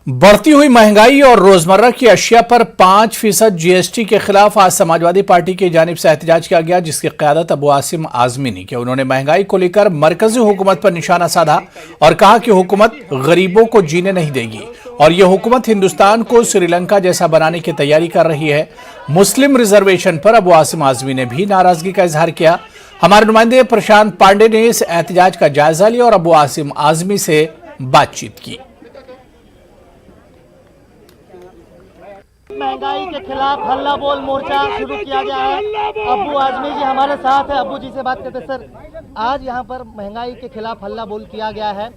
बढ़ती हुई महंगाई और रोजमर्रा की अशिया पर 5% जीएसटी के खिलाफ आज समाजवादी पार्टी की जानिब से एहतजाज किया गया, जिसकी क़यादत अबू आसिम आज़मी ने की। उन्होंने महंगाई को लेकर मरकजी हुकूमत पर निशाना साधा और कहा कि हुकूमत गरीबों को जीने नहीं देगी और यह हुकूमत हिंदुस्तान को श्रीलंका जैसा बनाने की तैयारी कर रही है। मुस्लिम रिजर्वेशन पर अबू आसिम आज़मी ने भी नाराजगी का इजहार किया। हमारे नुमाइंदे प्रशांत पांडे ने इस एहतजाज का जायजा लिया और अबू आसिम आज़मी से बातचीत की। महंगाई के खिलाफ हल्ला बोल मोर्चा शुरू किया गया है। अबू आज़मी जी हमारे साथ है, अबू जी से बात करते हैं। सर, आज यहाँ पर महंगाई के खिलाफ हल्ला बोल किया गया है।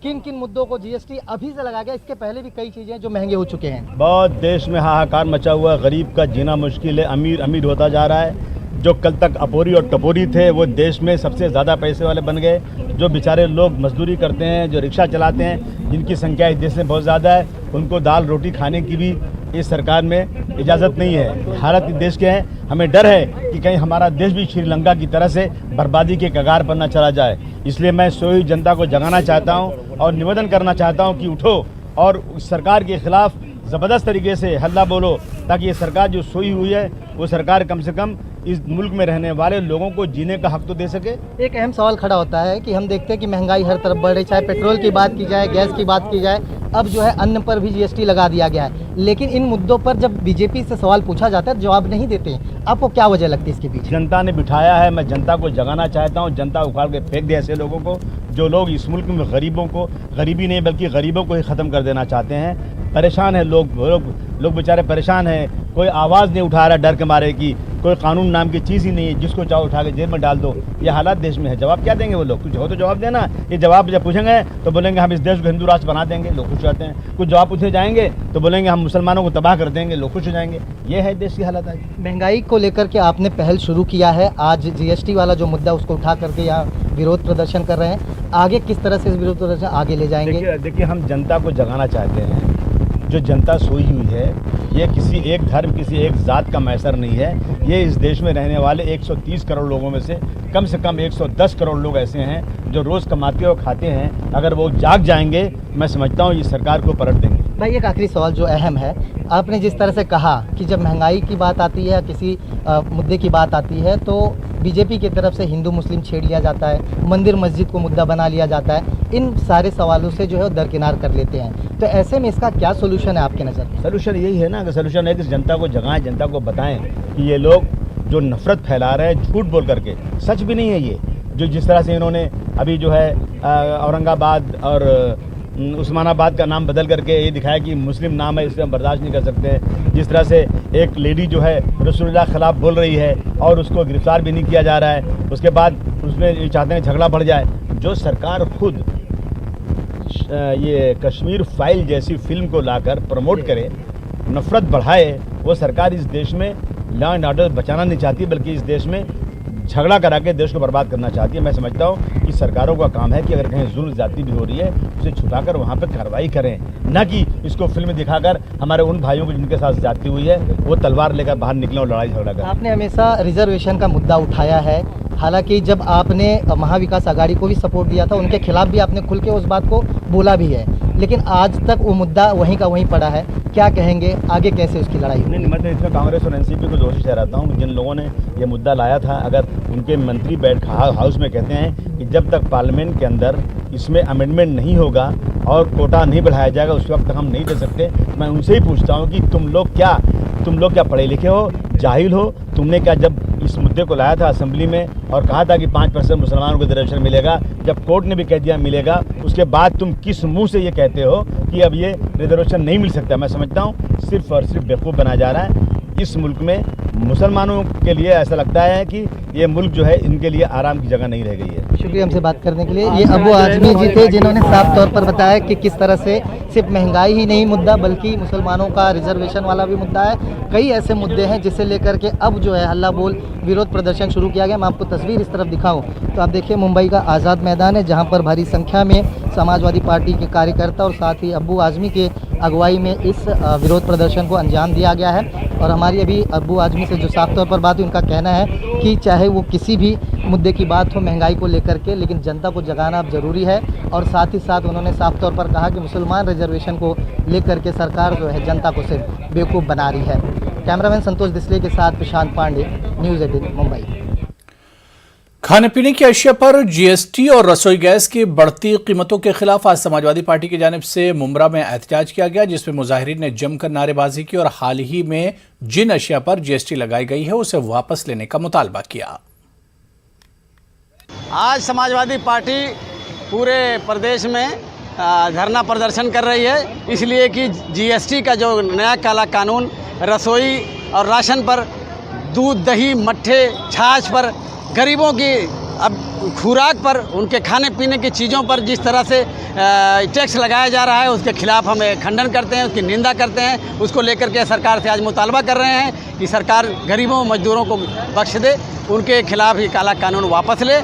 किन किन मुद्दों को जीएसटी अभी से लगा गया? इसके पहले भी कई चीजें जो महंगे हो चुके हैं। बहुत देश में हाहाकार मचा हुआ है, गरीब का जीना मुश्किल है, अमीर अमीर होता जा रहा है। जो कल तक अपोरी और टपोरी थे वो देश में सबसे ज़्यादा पैसे वाले बन गए। जो बेचारे लोग मजदूरी करते हैं, जो रिक्शा चलाते हैं, जिनकी संख्या इस देश में बहुत ज़्यादा है, उनको दाल रोटी खाने की भी इस सरकार में इजाज़त नहीं है। हालत इस देश के हैं, हमें डर है कि कहीं हमारा देश भी श्रीलंका की तरह से बर्बादी के कगार पर न चला जाए। इसलिए मैं सोई जनता को जगाना चाहता हूं और निवेदन करना चाहता हूं कि उठो और सरकार के खिलाफ ज़बरदस्त तरीके से हल्ला बोलो, ताकि ये सरकार जो सोई हुई है वो सरकार कम से कम इस मुल्क में रहने वाले लोगों को जीने का हक तो दे सके। एक अहम सवाल खड़ा होता है कि हम देखते हैं कि महंगाई हर तरफ बढ़ रही, चाहे पेट्रोल की बात की जाए, गैस की बात की जाए, अब जो है अन्न पर भी जीएसटी लगा दिया गया है। लेकिन इन मुद्दों पर जब बीजेपी से सवाल पूछा जाता है जवाब नहीं देते। आपको क्या वजह लगती है इसके पीछे? जनता ने बिठाया है, मैं जनता को जगाना चाहता हूँ। जनता उखाड़ के फेंक दे ऐसे लोगों को जो लोग इस मुल्क में गरीबों को, गरीबी नहीं बल्कि गरीबों को ही ख़त्म कर देना चाहते हैं। परेशान है लोग बेचारे परेशान हैं। कोई आवाज़ नहीं उठा रहा डर के मारे कि कोई कानून नाम की चीज़ ही नहीं है, जिसको चाहो उठा के जेल में डाल दो। ये हालात देश में है। जवाब क्या देंगे वो लोग? कुछ हो तो जवाब देना। ये जवाब जब पूछेंगे तो बोलेंगे हम इस देश को हिंदू राष्ट्र बना देंगे, लोग खुश रहते हैं। कुछ जवाब पूछे जाएंगे तो बोलेंगे हम मुसलमानों को तबाह कर देंगे, लोग खुश हो जाएंगे। ये है देश की हालत आज। महंगाई को लेकर के आपने पहल शुरू किया है, आज जीएसटी वाला जो मुद्दा उसको उठा करके यहाँ विरोध प्रदर्शन कर रहे हैं। आगे किस तरह से इस विरोध प्रदर्शन आगे ले जाएंगे? देखिए हम जनता को जगाना चाहते हैं। जो जनता सोई हुई है ये किसी एक धर्म, किसी एक जात का मैसर नहीं है। ये इस देश में रहने वाले 130 करोड़ लोगों में से कम 110 करोड़ लोग ऐसे हैं जो रोज़ कमाते और खाते हैं। अगर वो जाग जाएंगे, मैं समझता हूँ ये सरकार को पलट देंगे। भाई, एक आखिरी सवाल जो अहम है, आपने जिस तरह से कहा कि जब महंगाई की बात आती है, किसी मुद्दे की बात आती है, तो बीजेपी की तरफ से हिंदू मुस्लिम छेड़ लिया जाता है, मंदिर मस्जिद को मुद्दा बना लिया जाता है। इन सारे सवालों से जो है दरकिनार कर लेते हैं। तो ऐसे में इसका क्या सोल्यूशन है आपके नज़र में? सोल्यूशन यही है ना, कि सोल्यूशन है कि जनता को जगाएं, जनता को बताएं कि ये लोग जो नफरत फैला रहे हैं झूठ बोल करके, सच भी नहीं है ये। जो जिस तरह से इन्होंने अभी जो है औरंगाबाद और उस्मानाबाद का नाम बदल करके ये दिखाया कि मुस्लिम नाम है, इसे हम बर्दाश्त नहीं कर सकते। जिस तरह से एक लेडी जो है रसूलुल्लाह के खिलाफ बोल रही है और उसको गिरफ्तार भी नहीं किया जा रहा है, उसके बाद उसमें ये चाहते हैं झगड़ा बढ़ जाए। जो सरकार खुद ये कश्मीर फाइल जैसी फिल्म को लाकर प्रमोट करे, नफरत बढ़ाए, वो सरकार इस देश में लॉ एंड ऑर्डर बचाना नहीं चाहती, बल्कि इस देश में झगड़ा करा के देश को बर्बाद करना चाहती है। मैं समझता हूँ कि सरकारों का काम है कि अगर कहीं जुल्म ज़्यादती भी हो रही है उसे छुपाकर वहाँ पर कार्रवाई करें, न कि इसको फिल्म दिखाकर हमारे उन भाइयों को जिनके साथ ज़्यादती हुई है वो तलवार लेकर बाहर निकले और लड़ाई झगड़ा करें। आपने हमेशा रिजर्वेशन का मुद्दा उठाया है, हालांकि जब आपने महाविकास आघाड़ी को भी सपोर्ट दिया था, उनके खिलाफ भी आपने खुल के उस बात को बोला भी है, लेकिन आज तक वो मुद्दा वहीं का वहीं पड़ा है। क्या कहेंगे आगे कैसे उसकी लड़ाई होगी? नहीं, मैं इसमें कांग्रेस और एनसीपी को दोषी ठहराता हूँ। जिन लोगों ने ये मुद्दा लाया था, अगर उनके मंत्री बैठ हाउस में कहते हैं कि जब तक पार्लियामेंट के अंदर इसमें अमेंडमेंट नहीं होगा और कोटा नहीं बढ़ाया जाएगा उस वक्त तक हम नहीं दे सकते। मैं उनसे ही पूछता हूँ कि तुम लोग क्या पढ़े लिखे हो, जाहिल हो? तुमने क्या जब इस मुद्दे को लाया था असेंबली में और कहा था कि 5% मुसलमानों को रिजर्वेशन मिलेगा, जब कोर्ट ने भी कह दिया मिलेगा, उसके बाद तुम किस मुंह से ये कहते हो कि अब ये रिजर्वेशन नहीं मिल सकता? मैं समझता हूँ सिर्फ और सिर्फ बेवकूफ़ बनाया जा रहा है। इस मुल्क में मुसलमानों के लिए ऐसा लगता है कि ये मुल्क जो है इनके लिए आराम की जगह नहीं रह गई है। शुक्रिया हमसे बात करने के लिए। ये अबू आज़मी जी थे जिन्होंने साफ तौर पर बताया कि किस तरह से सिर्फ महंगाई ही नहीं मुद्दा, बल्कि मुसलमानों का रिजर्वेशन वाला भी मुद्दा है। कई ऐसे मुद्दे हैं जिसे लेकर के अब जो है हल्ला बोल विरोध प्रदर्शन शुरू किया गया। मैं आपको तस्वीर इस तरफ दिखाऊं तो आप देखिए मुंबई का आज़ाद मैदान है, जहां पर भारी संख्या में समाजवादी पार्टी के कार्यकर्ता और साथ ही अबू आज़मी के अगुवाई में इस विरोध प्रदर्शन को अंजाम दिया गया है। और हमारी अभी अबू आज़मी से जो साफ तौर पर बात हुई, उनका कहना है कि चाहे वो किसी भी मुद्दे की बात हो महंगाई को लेकर के, लेकिन जनता को जगाना अब ज़रूरी है। और साथ ही साथ उन्होंने साफ तौर पर कहा कि मुसलमान रिजर्वेशन को लेकर के सरकार जो है जनता को सिर्फ बेवकूफ़ बना रही है। कैमरामैन संतोष दिसले के साथ प्रशांत पांडे, न्यूज़ 18 मुंबई। खाने पीने की अशिया पर जीएसटी और रसोई गैस की बढ़ती कीमतों के खिलाफ आज समाजवादी पार्टी की जानिब से मुमरा में एहतजाज किया गया, जिसमें मुजाहिरीन ने जमकर नारेबाजी की और हाल ही में जिन अशिया पर जीएसटी लगाई गई है उसे वापस लेने का मुतालबा किया। आज समाजवादी पार्टी पूरे प्रदेश में धरना प्रदर्शन कर रही है, इसलिए कि जीएसटी का जो नया काला कानून रसोई और राशन पर, दूध दही मट्ठे छाछ पर, गरीबों की अब खुराक पर, उनके खाने पीने की चीज़ों पर जिस तरह से टैक्स लगाया जा रहा है उसके खिलाफ हम खंडन करते हैं, उसकी निंदा करते हैं। उसको लेकर के सरकार से आज मुतालबा कर रहे हैं कि सरकार गरीबों मजदूरों को बख्श दे, उनके खिलाफ ये काला कानून वापस ले।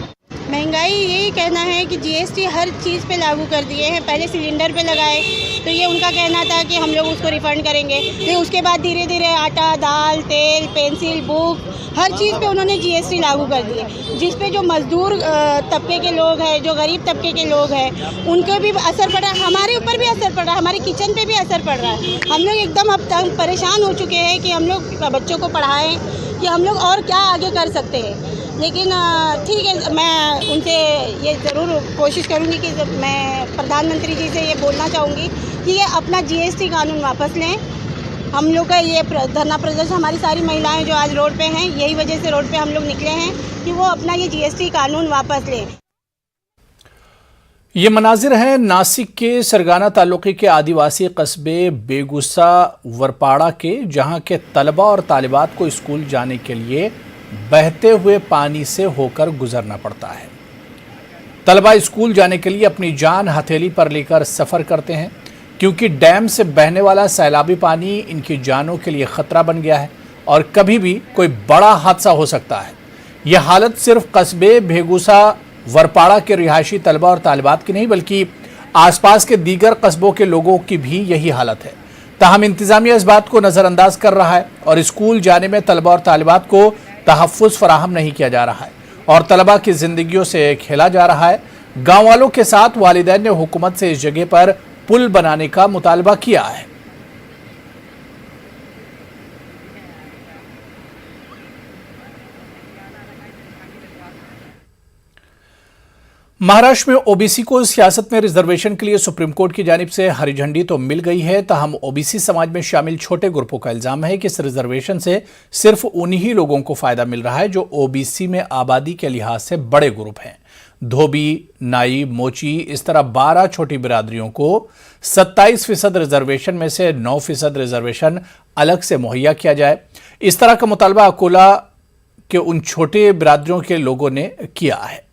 महंगाई यही कहना है कि जीएसटी हर चीज़ पे लागू कर दिए हैं। पहले सिलेंडर पे लगाए तो ये उनका कहना था कि हम लोग उसको रिफ़ंड करेंगे, फिर उसके बाद धीरे धीरे आटा, दाल, तेल, पेंसिल, बुक, हर चीज़ पे उन्होंने जीएसटी लागू कर दिए, जिस पे जो मज़दूर तबके के लोग हैं, जो गरीब तबके के लोग हैं, उनको भी असर पड़ रहा है, हमारे ऊपर भी असर पड़ रहा है, हमारे किचन पे भी असर पड़ रहा है। हम लोग एकदम अब तक परेशान हो चुके हैं कि हम लोग बच्चों को पढ़ाएँ, कि हम लोग और क्या आगे कर सकते हैं। लेकिन ठीक है, मैं उनसे ये ज़रूर कोशिश करूँगी कि मैं प्रधानमंत्री जी से ये बोलना चाहूँगी कि ये अपना जीएसटी कानून वापस लें। हम लोग का ये धरना प्रदर्शन, हमारी सारी महिलाएं जो आज रोड पे हैं, यही वजह से रोड पे हम लोग निकले हैं कि वो अपना ये जीएसटी कानून वापस लें। ये मनाजिर हैं नासिक के सरगाना तालुके के आदिवासी कस्बे बेगुसा वरपाड़ा के, जहां के तलबा और तालिबात को स्कूल जाने के लिए बहते हुए पानी से होकर गुजरना पड़ता है। तलबा स्कूल जाने के लिए अपनी जान हथेली पर लेकर सफ़र करते हैं, क्योंकि डैम से बहने वाला सैलाबी पानी इनकी जानों के लिए ख़तरा बन गया है और कभी भी कोई बड़ा हादसा हो सकता है। यह हालत सिर्फ कस्बे बेगुसा वरपाड़ा के रिहायशी तलबा और तालिबात की नहीं, बल्कि आसपास के दीगर कस्बों के लोगों की भी यही हालत है। ताहम इंतज़ामिया इस बात को नज़रअंदाज कर रहा है और स्कूल जाने में तलबा और तालिबात को तहफ़्फ़ुज़ फराहम नहीं किया जा रहा है और तलबा की ज़िंदगियों से खेला जा रहा है। गाँव वालों के साथ वालिदैन ने हुकूमत से इस जगह पर पुल बनाने का मुतालबा किया है। महाराष्ट्र में ओबीसी को सियासत में रिजर्वेशन के लिए सुप्रीम कोर्ट की जानिब से हरी झंडी तो मिल गई है, ताहम ओबीसी समाज में शामिल छोटे ग्रुपों का इल्जाम है कि इस रिजर्वेशन से सिर्फ उन्हीं लोगों को फायदा मिल रहा है जो ओबीसी में आबादी के लिहाज से बड़े ग्रुप हैं। धोबी, नाई, मोची, इस तरह 12 छोटी बिरादरियों को 27% रिजर्वेशन में से 9% रिजर्वेशन अलग से मुहैया किया जाए। इस तरह का मुतालबा अकोला के उन छोटे बिरादरियों के लोगों ने किया है।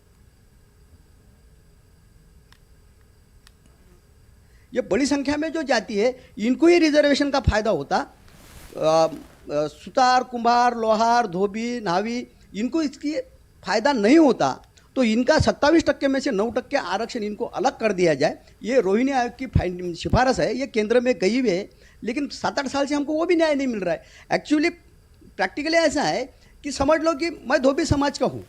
ये बड़ी संख्या में जो जाती है, इनको ही रिजर्वेशन का फायदा होता। सुतार, कुम्हार, लोहार, धोबी, नावी, इनको इसकी फायदा नहीं होता, तो इनका 27% में से 9% आरक्षण इनको अलग कर दिया जाए। ये रोहिणी आयोग की सिफारिश है, ये केंद्र में गई हुई है, लेकिन 7-8 साल से हमको वो भी न्याय नहीं मिल रहा है। एक्चुअली प्रैक्टिकली ऐसा है कि समझ लो कि मैं धोबी समाज का हूँ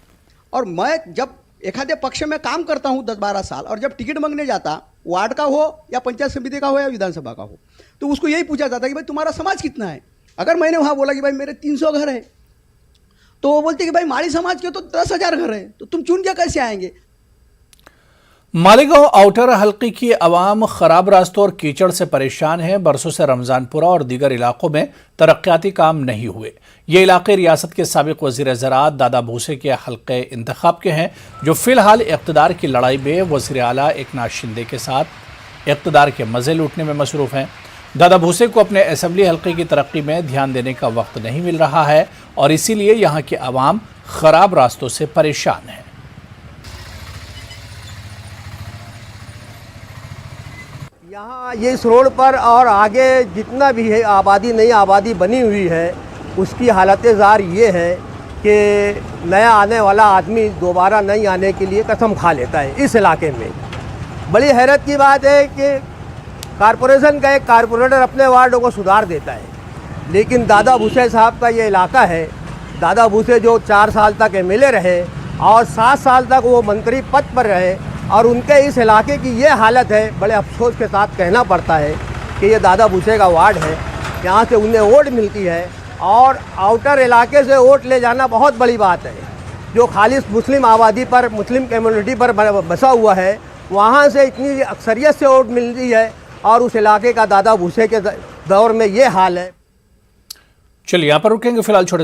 और मैं जब एखादे पक्ष में काम करता हूँ 10-12 साल, और जब टिकट मांगने जाता, वार्ड का हो या पंचायत समिति का हो या विधानसभा का हो, तो उसको यही पूछा जाता कि भाई तुम्हारा समाज कितना है। अगर मैंने वहाँ बोला कि भाई मेरे 300 घर है, तो वो बोलते कि भाई माड़ी समाज के तो 10,000 घर है, तो तुम चुन के कैसे आएंगे। मालेगांव आउटर हल्के की आवाम खराब रास्तों और कीचड़ से परेशान है। बरसों से रमजानपुरा और दीगर इलाकों में तरक्याती काम नहीं हुए। ये इलाके रियासत के साबिक वज़ीर ज़राअत दादा भूसे के हल्के इंतखाब के हैं, जो फिलहाल इक़्तिदार की लड़ाई में वज़ीर आला एकनाथ शिंदे के साथ इक़्तिदार के मज़े लूटने में मसरूफ़ हैं। दादा भूसे को अपने असेंबली हल्के की तरक्की में ध्यान देने का वक्त नहीं मिल रहा है और इसीलिए यहाँ की आवाम खराब रास्तों से परेशान है। यहाँ ये इस रोड पर और आगे जितना भी है आबादी, नई आबादी बनी हुई है, उसकी हालत ज़ार ये है कि नया आने वाला आदमी दोबारा नहीं आने के लिए कसम खा लेता है। इस इलाके में बड़ी हैरत की बात है कि कारपोरेशन का एक कारपोरेटर अपने वार्डों को सुधार देता है, लेकिन दादा भूसे साहब का ये इलाका है, दादा भूसे जो 4 साल तक एमएलए रहे और 7 साल तक वो मंत्री पद पर रहे, और उनके इस इलाके की ये हालत है, बड़े अफसोस के साथ कहना पड़ता है कि ये दादा भूसे का वार्ड है, यहाँ से उन्हें वोट मिलती है और आउटर इलाके से वोट ले जाना बहुत बड़ी बात है। जो खालिस मुस्लिम आबादी पर, मुस्लिम कम्युनिटी पर बसा हुआ है, वहाँ से इतनी अक्सरियत से वोट मिलती है और उस इलाके का दादा भूसे के दौर में ये हाल है। चलिए यहाँ पर रुकेंगे फिलहाल छोटे